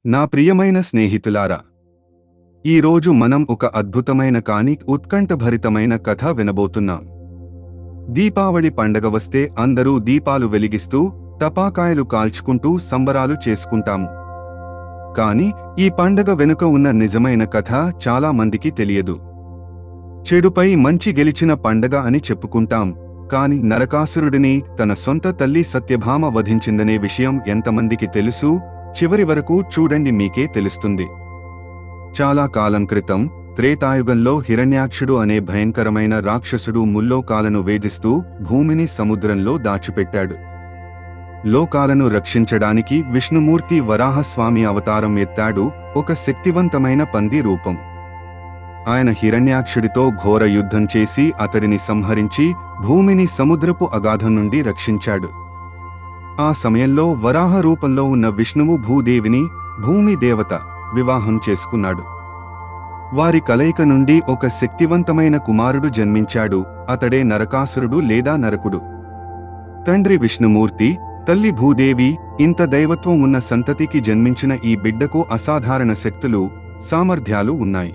నా ప్రియమైన స్నేహితులారా, ఈరోజు మనం ఒక అద్భుతమైన కానీ ఉత్కంఠభరితమైన కథ వినబోతున్నాం. దీపావళి పండగ వస్తే అందరూ దీపాలు వెలిగిస్తూ టపాకాయలు కాల్చుకుంటూ సంబరాలు చేసుకుంటాము. కానీ ఈ పండగ వెనుక ఉన్న నిజమైన కథ చాలా మందికి తెలియదు. చెడుపై మంచి గెలిచిన పండగ అని చెప్పుకుంటాం, కాని నరకాసురుడిని తన సొంత తల్లి సత్యభామ వధించిందనే విషయం ఎంతమందికి తెలుసు? చివరి వరకు చూడండి, మీకే తెలుస్తుంది. చాలా కాలం క్రితం త్రేతాయుగంలో హిరణ్యాక్షుడు అనే భయంకరమైన రాక్షసుడు ముల్లోకాలను వేధిస్తూ భూమిని సముద్రంలో దాచిపెట్టాడు. లోకాలను రక్షించడానికి విష్ణుమూర్తి వరాహస్వామి అవతారం ఎత్తాడు, ఒక శక్తివంతమైన పంది రూపం. ఆయన హిరణ్యాక్షుడితో ఘోర యుద్ధం చేసి అతడిని సంహరించి భూమిని సముద్రపు అగాధం నుండి రక్షించాడు. ఆ సమయంలో వరాహ రూపంలో ఉన్న విష్ణువు భూదేవిని, భూమి దేవత, వివాహం చేసుకున్నాడు. వారి కలయిక నుండి ఒక శక్తివంతమైన కుమారుడు జన్మించాడు. అతడే నరకాసురుడు లేదా నరకుడు. తండ్రి విష్ణుమూర్తి, తల్లి భూదేవి, ఇంత దైవత్వం ఉన్న సంతతికి జన్మించిన ఈ బిడ్డకు అసాధారణ శక్తులు, సామర్థ్యాలు ఉన్నాయి.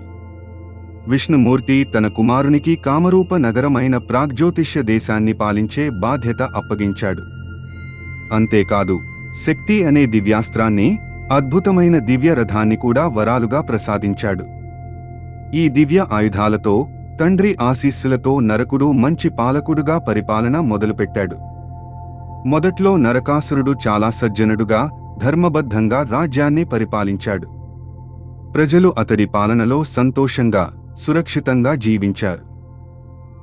విష్ణుమూర్తి తన కుమారునికి కామరూప నగరమైన ప్రాగ్జ్యోతిష్య దేశాన్ని పాలించే బాధ్యత అప్పగించాడు. అంతేకాదు, శక్తి అనే దివ్యాస్త్రాన్ని, అద్భుతమైన దివ్య రథాన్ని కూడా వరాలుగా ప్రసాదించాడు. ఈ దివ్య ఆయుధాలతో, తండ్రి ఆశీస్సులతో నరకుడు మంచి పాలకుడుగా పరిపాలన మొదలుపెట్టాడు. మొదట్లో నరకాసురుడు చాలా సజ్జనుడుగా, ధర్మబద్ధంగా రాజ్యాన్ని పరిపాలించాడు. ప్రజలు అతడి పాలనలో సంతోషంగా, సురక్షితంగా జీవించారు.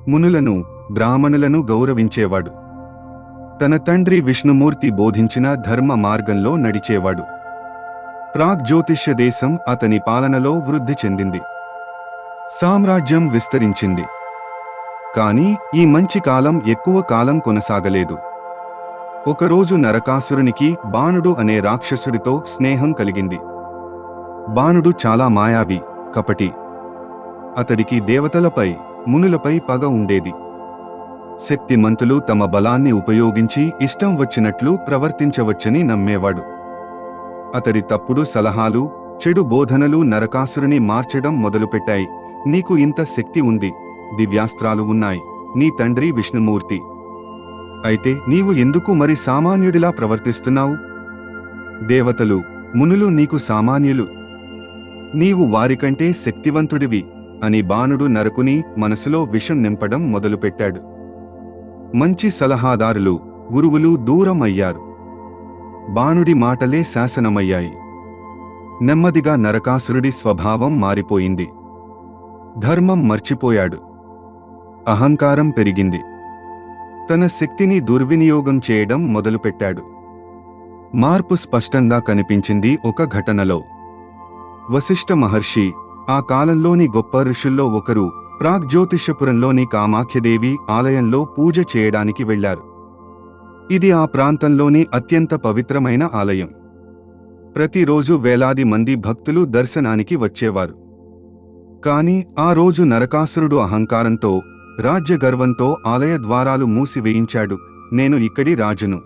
మునులను, బ్రాహ్మణులను గౌరవించేవాడు. తన తండ్రి విష్ణుమూర్తి బోధించిన ధర్మ మార్గంలో నడిచేవాడు. ప్రాగ్జ్యోతిష్య దేశం అతని పాలనలో వృద్ధి చెందింది. సామ్రాజ్యం విస్తరించింది. కాని ఈ మంచి కాలం ఎక్కువ కాలం కొనసాగలేదు. ఒకరోజు నరకాసురునికి బాణుడు అనే రాక్షసుడితో స్నేహం కలిగింది. బాణుడు చాలా మాయావి, కపటి. అతడికి దేవతలపై, మునులపై పగ ఉండేది. శక్తిమంతులు తమ బలాన్ని ఉపయోగించి ఇష్టం వచ్చినట్లు ప్రవర్తించవచ్చని నమ్మేవాడు. అతడి తప్పుడు సలహాలు, చెడు బోధనలు నరకాసురుని మార్చడం మొదలుపెట్టాయి. నీకు ఇంత శక్తి ఉంది, దివ్యాస్త్రాలు ఉన్నాయి, నీ తండ్రి విష్ణుమూర్తి. అయితే నీవు ఎందుకు మరి సామాన్యుడిలా ప్రవర్తిస్తున్నావు? దేవతలు, మునులు నీకు సామాన్యులు. నీవు వారికంటే శక్తివంతుడివి అని బాణుడు నరకుని మనసులో విషం నింపడం మొదలుపెట్టాడు. మంచి సలహాదారులు, గురువులు దూరం అయ్యారు. బాణుడి మాటలే శాసనమయ్యాయి. నెమ్మదిగా నరకాసురుడి స్వభావం మారిపోయింది. ధర్మం మర్చిపోయాడు. అహంకారం పెరిగింది. తన శక్తిని దుర్వినియోగం చేయడం మొదలుపెట్టాడు. మార్పు స్పష్టంగా కనిపించింది ఒక ఘటనలో. వశిష్ఠ మహర్షి, ఆ కాలంలోని గొప్ప ఋషుల్లో ఒకరు, ప్రాగ్జ్యోతిషపురంలోని కామాఖ్యదేవి ఆలయంలో పూజ చేయడానికి వెళ్లారు. ఇది ఆ ప్రాంతంలోని అత్యంత పవిత్రమైన ఆలయం. ప్రతిరోజు వేలాది మంది భక్తులు దర్శనానికి వచ్చేవారు. కాని ఆ రోజు నరకాసురుడు అహంకారంతో, రాజ్యగర్వంతో ఆలయ ద్వారాలు మూసివేయించాడు. నేను ఇక్కడి రాజును.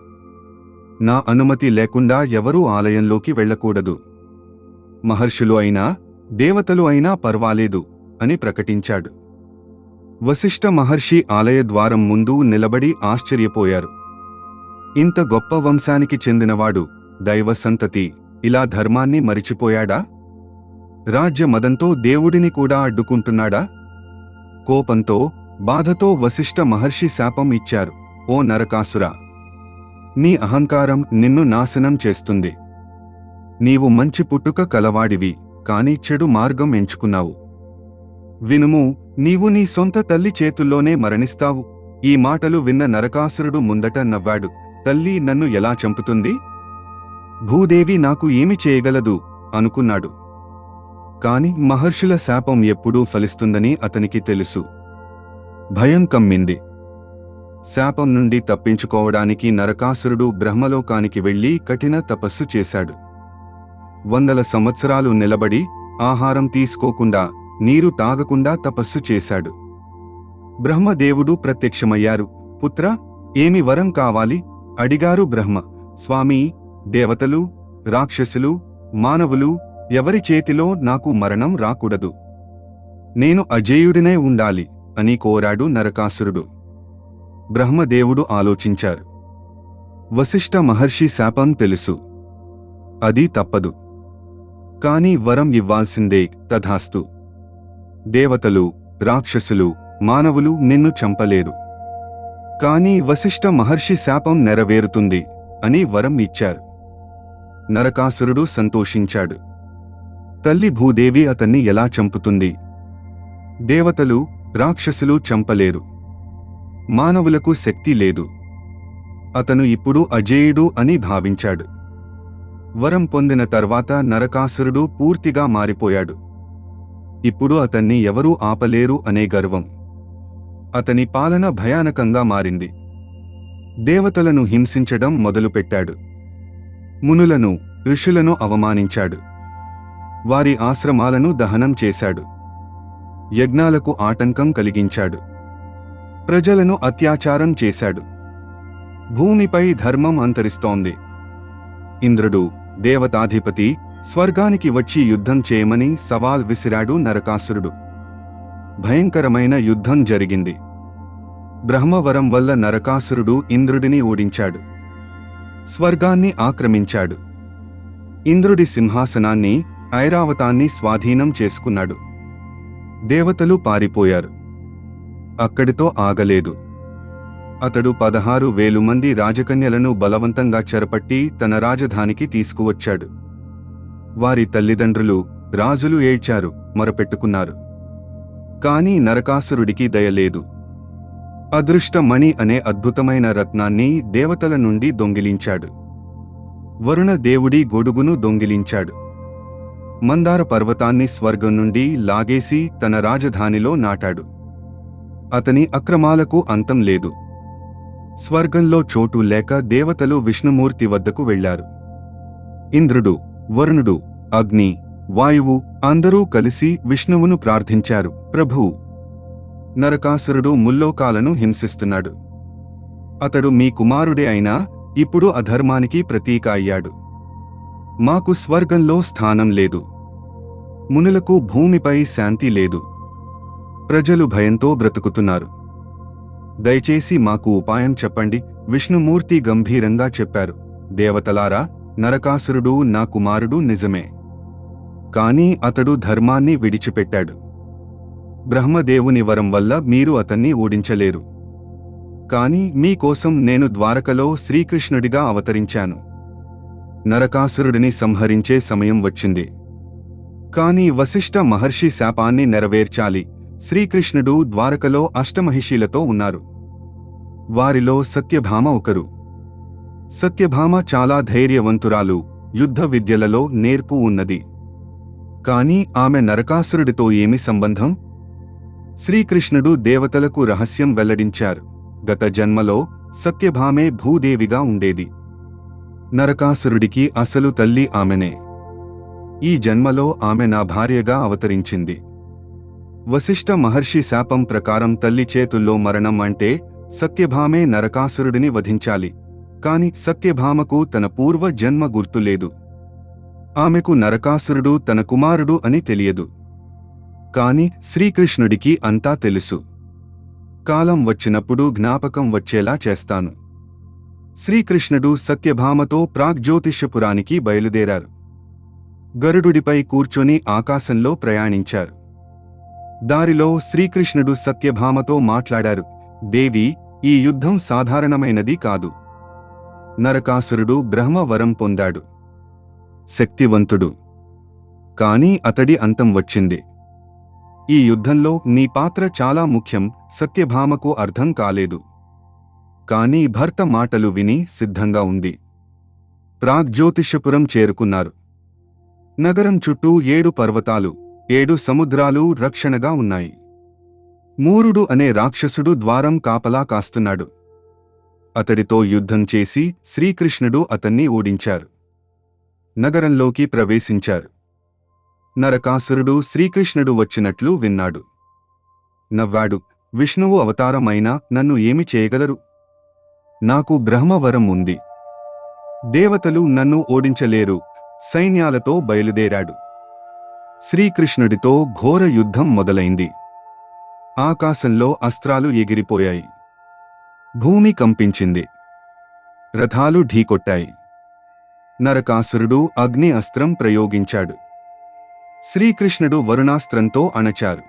నా అనుమతి లేకుండా ఎవరూ ఆలయంలోకి వెళ్లకూడదు. మహర్షులు అయినా, దేవతలు అయినా పర్వాలేదు అని ప్రకటించాడు. వశిష్ఠ మహర్షి ఆలయ ద్వారం ముందు నిలబడి ఆశ్చర్యపోయారు. ఇంత గొప్ప వంశానికి చెందినవాడు, దైవ సంతతి, ఇలా ధర్మాన్ని మరిచిపోయాడా? రాజ్య మదంతో దేవుడిని కూడా అడ్డుకుంటున్నాడా? కోపంతో, బాధతో వశిష్ఠ మహర్షి శాపం ఇచ్చారు. ఓ నరకాసురా! నీ అహంకారం నిన్ను నాశనం చేస్తుంది. నీవు మంచి పుట్టుక కలవాడివి, కాని చెడు మార్గం ఎంచుకున్నావు. వినుము, నీవు నీ సొంత తల్లి చేతుల్లోనే మరణిస్తావు. ఈ మాటలు విన్న నరకాసురుడు ముందట నవ్వాడు. తల్లి నన్ను ఎలా చంపుతుంది? భూదేవి నాకు ఏమి చేయగలదు అనుకున్నాడు. కాని మహర్షుల శాపం ఎప్పుడూ ఫలిస్తుందని అతనికి తెలుసు. భయం కమ్మింది. శాపం నుండి తప్పించుకోవడానికి నరకాసురుడు బ్రహ్మలోకానికి వెళ్లి కఠిన తపస్సు చేశాడు. 100 సంవత్సరాలు నిలబడి, ఆహారం తీసుకోకుండా, నీరు తాగకుండా తపస్సు చేశాడు. బ్రహ్మదేవుడు ప్రత్యక్షమయ్యారు. పుత్ర, ఏమి వరం కావాలి? అడిగారు బ్రహ్మ. స్వామీ, దేవతలు, రాక్షసులు, మానవులు, ఎవరి చేతిలో నాకు మరణం రాకూడదు. నేను అజేయుడినే ఉండాలి అని కోరాడు నరకాసురుడు. బ్రహ్మదేవుడు ఆలోచించారు. వశిష్ఠ మహర్షి శాపం తెలుసు. అది తప్పదు. కాని వరం ఇవ్వాల్సిందే. తథాస్తు. దేవతలు, రాక్షసులు, మానవులు నిన్ను చంపలేరు. కాని వశిష్ఠ మహర్షి శాపం నెరవేరుతుంది అని వరం ఇచ్చారు. నరకాసురుడు సంతోషించాడు. తల్లి భూదేవి అతన్ని ఎలా చంపుతుంది? దేవతలు, రాక్షసులు చంపలేరు. మానవులకు శక్తి లేదు. అతను ఇప్పుడు అజేయుడు అని భావించాడు. వరం పొందిన తర్వాత నరకాసురుడు పూర్తిగా మారిపోయాడు. ఇప్పుడు అతన్ని ఎవరూ ఆపలేరు అనే గర్వం. అతని పాలన భయానకంగా మారింది. దేవతలను హింసించడం మొదలుపెట్టాడు. మునులను, ఋషులను అవమానించాడు. వారి ఆశ్రమాలను దహనం చేశాడు. యజ్ఞాలకు ఆటంకం కలిగించాడు. ప్రజలను అత్యాచారం చేశాడు. భూమిపై ధర్మం అంతరిస్తోంది. ఇంద్రుడు, దేవతాధిపతి, స్వర్గానికి వచ్చి యుద్ధం చేయమని సవాల్ విసిరాడు నరకాసురుడు. భయంకరమైన యుద్ధం జరిగింది. బ్రహ్మవరం వల్ల నరకాసురుడు ఇంద్రుడిని ఓడించాడు. స్వర్గాన్ని ఆక్రమించాడు. ఇంద్రుడి సింహాసనాన్ని, ఐరావతాన్ని స్వాధీనం చేసుకున్నాడు. దేవతలు పారిపోయారు. అక్కడితో ఆగలేదు. అతడు 16,000 మంది రాజకన్యలను బలవంతంగా చెరపట్టి తన రాజధానికి తీసుకువచ్చాడు. వారి తల్లిదండ్రులు, రాజులు ఏడ్చారు, మొరపెట్టుకున్నారు. కాని నరకాసురుడికి దయలేదు. అదృష్టమణి అనే అద్భుతమైన రత్నాన్ని దేవతల నుండి దొంగిలించాడు. వరుణ దేవుడి గొడుగును దొంగిలించాడు. మందార పర్వతాన్ని స్వర్గం నుండి లాగేసి తన రాజధానిలో నాటాడు. అతని అక్రమాలకు అంతం లేదు. స్వర్గంలో చోటు లేక దేవతలు విష్ణుమూర్తి వద్దకు వెళ్లారు. ఇంద్రుడు, వరుణుడు, అగ్ని, వాయువు అందరూ కలిసి విష్ణువును ప్రార్థించారు. ప్రభూ, నరకాసురుడు ముల్లోకాలను హింసిస్తున్నాడు. అతడు మీ కుమారుడే అయినా ఇప్పుడు అధర్మానికి ప్రతీక అయ్యాడు. మాకు స్వర్గంలో స్థానం లేదు. మునులకు భూమిపై శాంతి లేదు. ప్రజలు భయంతో బ్రతుకుతున్నారు. దయచేసి మాకు ఉపాయం చెప్పండి. విష్ణుమూర్తి గంభీరంగా చెప్పారు. దేవతలారా, నరకాసురుడు నా కుమారుడు నిజమే. కాని అతడు ధర్మాన్ని విడిచిపెట్టాడు. బ్రహ్మదేవుని వరం వల్ల మీరు అతన్ని ఓడించలేరు. కాని మీకోసం నేను ద్వారకలో శ్రీకృష్ణుడిగా అవతరించాను. నరకాసురుడిని సంహరించే సమయం వచ్చింది. కాని వశిష్ఠ మహర్షి శాపాన్ని నెరవేర్చాలి. శ్రీకృష్ణుడు ద్వారకలో అష్టమహిషీలతో ఉన్నారు. వారిలో సత్యభామ ఒకరు. సత్యభామ చాలా ధైర్యవంతురాలు, యుద్ధ విద్యలలో నేర్పు ఉన్నది. కాని ఆమె నరకాసురుడితో ఏమి సంబంధం? శ్రీకృష్ణుడు దేవతలకు రహస్యం వెల్లడించారు. గత జన్మలో సత్యభామే భూదేవిగా ఉండేది. నరకాసురుడికి అసలు తల్లి ఆమెనే. ఈ జన్మలో ఆమె నా భార్యగా అవతరించింది. వశిష్ఠ మహర్షి శాపం ప్రకారం తల్లి చేతుల్లో మరణం అంటే సత్యభామే నరకాసురుడిని వధించాలి. కాని సత్యభామకు తన పూర్వ జన్మ గుర్తులేదు. ఆమెకు నరకాసురుడు తన కుమారుడు అని తెలియదు. కాని శ్రీకృష్ణుడికి అంతా తెలుసు. కాలం వచ్చినప్పుడు జ్ఞాపకం వచ్చేలా చేస్తాను. శ్రీకృష్ణుడు సత్యభామతో ప్రాగ్జ్యోతిషపురానికి బయలుదేరారు. గరుడుడిపై కూర్చొని ఆకాశంలో ప్రయాణించారు. దారిలో శ్రీకృష్ణుడు సత్యభామతో మాట్లాడారు. దేవి, ఈ యుద్ధం సాధారణమైనది కాదు. నరకాసురుడు బ్రహ్మవరం పొందాడు. శక్తివంతుడు. కాని అతడి అంతం వచ్చింది. ఈ యుద్ధంలో నీ పాత్ర చాలా ముఖ్యం. సత్యభామకు అర్థం కాలేదు. కాని భర్త మాటలు విని సిద్ధంగా ఉంది. ప్రాగ్జ్యోతిషపురం చేరుకున్నారు. నగరం చుట్టూ 7 పర్వతాలు, 7 సముద్రాలు రక్షణగా ఉన్నాయి. మూరుడు అనే రాక్షసుడు ద్వారం కాపలా కాస్తున్నాడు. అతడితో యుద్ధం చేసి శ్రీకృష్ణుడు అతన్ని ఓడించారు. నగరంలోకి ప్రవేశించారు. నరకాసురుడు శ్రీకృష్ణుడు వచ్చినట్లు విన్నాడు. నవ్వాడు. విష్ణువు అవతారమైనా నన్ను ఏమి చేయగలరు? నాకు బ్రహ్మవరం ఉంది. దేవతలు నన్ను ఓడించలేరు. సైన్యాలతో బయలుదేరాడు. శ్రీకృష్ణుడితో ఘోర యుద్ధం మొదలైంది. ఆకాశంలో అస్త్రాలు ఎగిరిపోయాయి. భూమి కంపించింది. రథాలు ఢీకొట్టాయి. నరకాసురుడు అగ్ని అస్త్రం ప్రయోగించాడు. శ్రీకృష్ణుడు వరుణాస్త్రంతో అణచారు.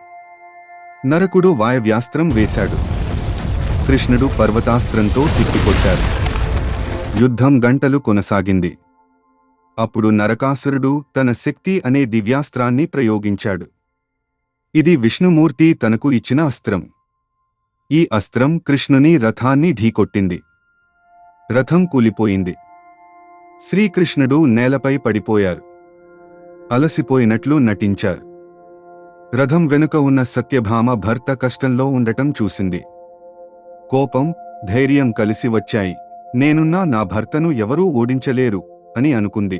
నరకుడు వాయవ్యాస్త్రం వేశాడు. కృష్ణుడు పర్వతాస్త్రంతో తిప్పికొట్టారు. యుద్ధం గంటలు కొనసాగింది. అప్పుడు నరకాసురుడు తన శక్తి అనే దివ్యాస్త్రాన్ని ప్రయోగించాడు. ఇది విష్ణుమూర్తి తనకు ఇచ్చిన అస్త్రం. ఈ అస్త్రం కృష్ణుని రథాన్ని ఢీకొట్టింది. రథం కూలిపోయింది. శ్రీకృష్ణుడు నేలపై పడిపోయారు. అలసిపోయినట్లు నటించారు. రథం వెనుక ఉన్న సత్యభామ భర్త కష్టంలో ఉండటం చూసింది. కోపం, ధైర్యం కలిసి వచ్చాయి. నేనున్నా నా భర్తను ఎవరూ ఓడించలేరు అని అనుకుంది.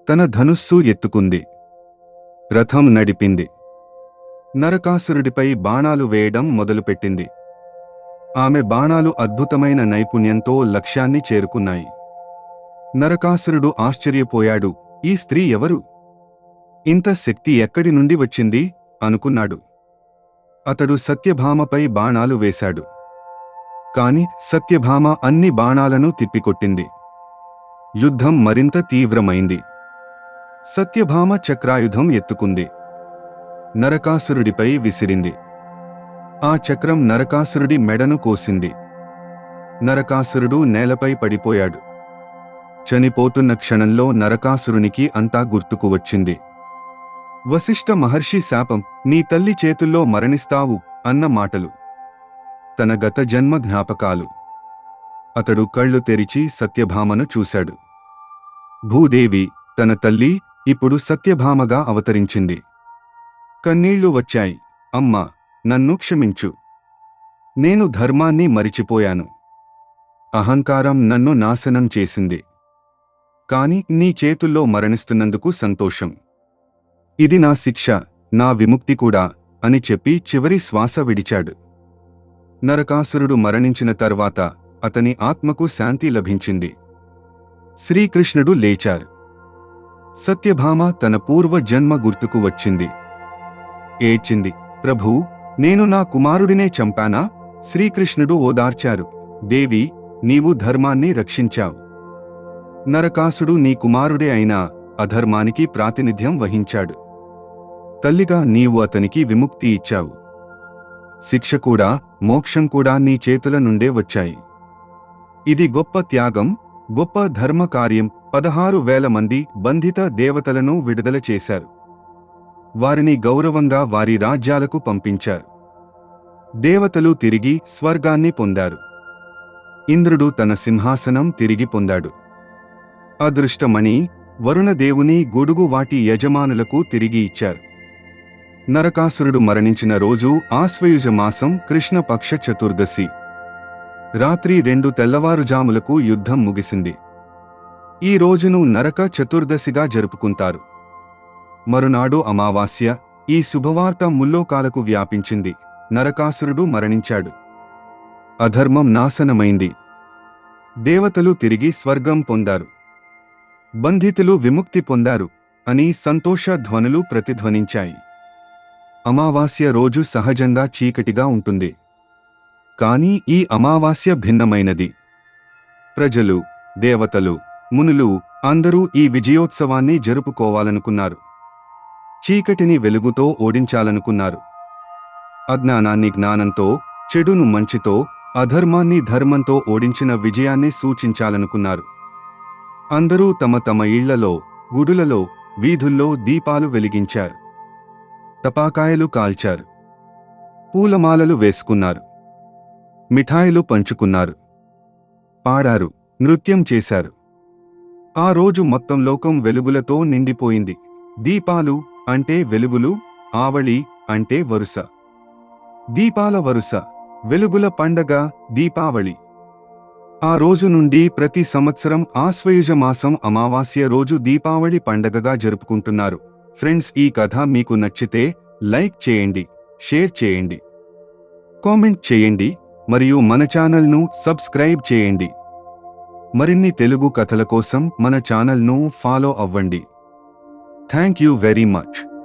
తన ధనుస్సు ఎత్తుకుంది. రథం నడిపింది. నరకాసురుడిపై బాణాలు వేయడం మొదలుపెట్టింది. ఆమె బాణాలు అద్భుతమైన నైపుణ్యంతో లక్ష్యాన్ని చేరుకున్నాయి. నరకాసురుడు ఆశ్చర్యపోయాడు. ఈ స్త్రీ ఎవరు? ఇంత శక్తి ఎక్కడి నుండి వచ్చింది అనుకున్నాడు. అతడు సత్యభామపై బాణాలు వేశాడు. కాని సత్యభామ అన్ని బాణాలను తిప్పికొట్టింది. యుద్ధం మరింత తీవ్రమైంది. సత్యభామ చక్రాయుధం ఎత్తుకుంది. నరకాసురుడిపై విసిరింది. ఆ చక్రం నరకాసురుడి మెడను కోసింది. నరకాసురుడు నేలపై పడిపోయాడు. చనిపోతున్న క్షణంలో నరకాసురునికి అంతా గుర్తుకు వచ్చింది. వశిష్ఠ మహర్షి శాపం, నీ తల్లి చేతుల్లో మరణిస్తావు అన్న మాటలు, తన గత జన్మ జ్ఞాపకాలు. అతడు కళ్ళు తెరిచి సత్యభామను చూశాడు. భూదేవి, తన తల్లి, ఇప్పుడు సత్యభామగా అవతరించింది. కన్నీళ్లు వచ్చాయి. అమ్మా, నన్ను క్షమించు. నేను ధర్మాన్ని మరిచిపోయాను. అహంకారం నన్ను నాశనం చేసింది. కాని నీ చేతుల్లో మరణిస్తున్నందుకు సంతోషం. ఇది నా శిక్ష, నా విముక్తి కూడా అని చెప్పి చివరి శ్వాస విడిచాడు. నరకాసురుడు మరణించిన తర్వాత అతని ఆత్మకు శాంతి లభించింది. శ్రీకృష్ణుడు లేచారు. సత్యభామ తన పూర్వ జన్మ గుర్తుకు వచ్చింది. ఏడ్చింది. ప్రభూ, నేను నా కుమారుడినే చంపానా? శ్రీకృష్ణుడు ఓదార్చారు. దేవి, నీవు ధర్మాన్ని రక్షించావు. నరకాసుడు నీ కుమారుడే అయినా అధర్మానికి ప్రాతినిధ్యం వహించాడు. తల్లిగా నీవు అతనికి విముక్తి ఇచ్చావు. శిక్ష కూడా, మోక్షం కూడా నీ చేతుల నుండే వచ్చాయి. ఇది గొప్ప త్యాగం, గొప్ప ధర్మ కార్యం. 16,000 మంది బంధిత దేవతలను విడుదల చేశారు. వారిని గౌరవంగా వారి రాజ్యాలకు పంపించారు. దేవతలు తిరిగి స్వర్గాన్ని పొందారు. ఇంద్రుడు తన సింహాసనం తిరిగి పొందాడు. అదృష్టమణి, వరుణదేవుని గొడుగు వాటి యజమానులకు తిరిగి ఇచ్చారు. నరకాసురుడు మరణించిన రోజు ఆశ్వయుజ మాసం కృష్ణపక్ష చతుర్దశి. రాత్రి 2 తెల్లవారుజాములకు యుద్ధం ముగిసింది. ఈ రోజును నరక చతుర్దశిగా జరుపుకుంటారు. మరునాడు అమావాస్య. ఈ శుభవార్త ముల్లోకాలకు వ్యాపించింది. నరకాసురుడు మరణించాడు. అధర్మం నాశనమైంది. దేవతలు తిరిగి స్వర్గం పొందారు. బంధితులు విముక్తి పొందారు అని సంతోష ధ్వనులు ప్రతిధ్వనించాయి. అమావాస్య రోజు సహజంగా చీకటిగా ఉంటుంది. కానీ ఈ అమావాస్య భిన్నమైనది. ప్రజలు, దేవతలు, మునులు అందరూ ఈ విజయోత్సవాన్ని జరుపుకోవాలనుకున్నారు. చీకటిని వెలుగుతో ఓడించాలనుకున్నారు. అజ్ఞానాన్ని జ్ఞానంతో, చెడును మంచితో, అధర్మాన్ని ధర్మంతో ఓడించిన విజయాన్ని సూచించాలనుకున్నారు. అందరూ తమ తమ ఇళ్లలో, గుడులలో, వీధుల్లో దీపాలు వెలిగించారు. టపాకాయలు కాల్చారు. పూలమాలలు వేసుకున్నారు. మిఠాయిలు పంచుకున్నారు. పాడారు, నృత్యం చేశారు. ఆ రోజు మొత్తం లోకం వెలుగులతో నిండిపోయింది. దీపాలు అంటే వెలుగులు, ఆవళి అంటే వరుస. దీపాల వరుస, వెలుగుల పండగ దీపావళి. ఆ రోజు నుండి ప్రతి సంవత్సరం ఆశ్వయుజ మాసం అమావాస్య రోజు దీపావళి పండగగా జరుపుకుంటున్నారు. ఫ్రెండ్స్, ఈ కథ మీకు నచ్చితే లైక్ చేయండి, షేర్ చేయండి, కామెంట్ చేయండి మరియు మన ఛానల్ను సబ్స్క్రైబ్ చేయండి. మరిన్ని తెలుగు కథల కోసం మన ఛానల్ను ఫాలో అవ్వండి. Thank you very much.